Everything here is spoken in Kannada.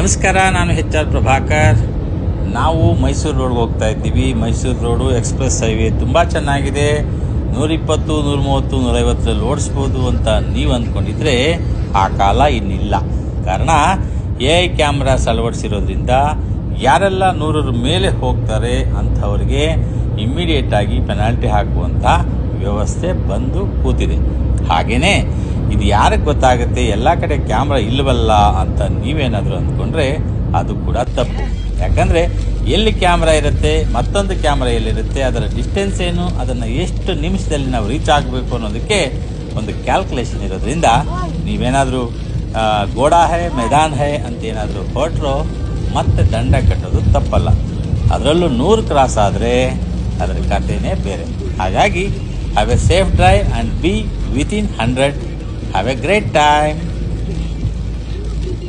ನಮಸ್ಕಾರ, ನಾನು HR ಪ್ರಭಾಕರ್. ನಾವು ಮೈಸೂರು ರೋಡ್ಗೆ ಹೋಗ್ತಾ ಇದ್ದೀವಿ. ಮೈಸೂರು ರೋಡು ಎಕ್ಸ್ಪ್ರೆಸ್ ಹೈವೇ ತುಂಬ ಚೆನ್ನಾಗಿದೆ. 120, 130, 150 ಓಡಿಸ್ಬೋದು ಅಂತ ನೀವು ಅಂದ್ಕೊಂಡಿದ್ರೆ ಆ ಕಾಲ ಇನ್ನಿಲ್ಲ. ಕಾರಣ AI ಕ್ಯಾಮ್ರಾಸ್ ಅಳವಡಿಸಿರೋದ್ರಿಂದ ಯಾರೆಲ್ಲ 100ರ ಮೇಲೆ ಹೋಗ್ತಾರೆ ಅಂಥವ್ರಿಗೆ ಇಮ್ಮಿಡಿಯೇಟಾಗಿ ಪೆನಾಲ್ಟಿ ಹಾಕುವಂಥ ವ್ಯವಸ್ಥೆ ಬಂದು ಕೂತಿದೆ. ಹಾಗೆಯೇ ಇದು ಯಾರಿಗೆ ಗೊತ್ತಾಗುತ್ತೆ, ಎಲ್ಲ ಕಡೆ ಕ್ಯಾಮ್ರಾ ಇಲ್ಲವಲ್ಲ ಅಂತ ನೀವೇನಾದರೂ ಅಂದ್ಕೊಂಡ್ರೆ ಅದು ಕೂಡ ತಪ್ಪು. ಯಾಕಂದರೆ ಎಲ್ಲಿ ಕ್ಯಾಮ್ರಾ ಇರುತ್ತೆ, ಮತ್ತೊಂದು ಕ್ಯಾಮ್ರಾ ಎಲ್ಲಿರುತ್ತೆ, ಅದರ ಡಿಸ್ಟೆನ್ಸ್ ಏನು, ಅದನ್ನು ಎಷ್ಟು ನಿಮಿಷದಲ್ಲಿ ನಾವು ರೀಚ್ ಆಗಬೇಕು ಅನ್ನೋದಕ್ಕೆ ಒಂದು ಕ್ಯಾಲ್ಕುಲೇಷನ್ ಇರೋದ್ರಿಂದ ನೀವೇನಾದರೂ ಗೋಡಾ ಹೈ ಮೈದಾನ್ ಹೈ ಅಂತ ಏನಾದರೂ ಹೊರಟ್ರೋ ಮತ್ತೆ ದಂಡ ಕಟ್ಟೋದು ತಪ್ಪಲ್ಲ. ಅದರಲ್ಲೂ 100 ಕ್ರಾಸ್ ಆದರೆ ಅದರ ಕಥೆನೇ ಬೇರೆ. ಹಾಗಾಗಿ have A safe drive and B within 100. Have a great time.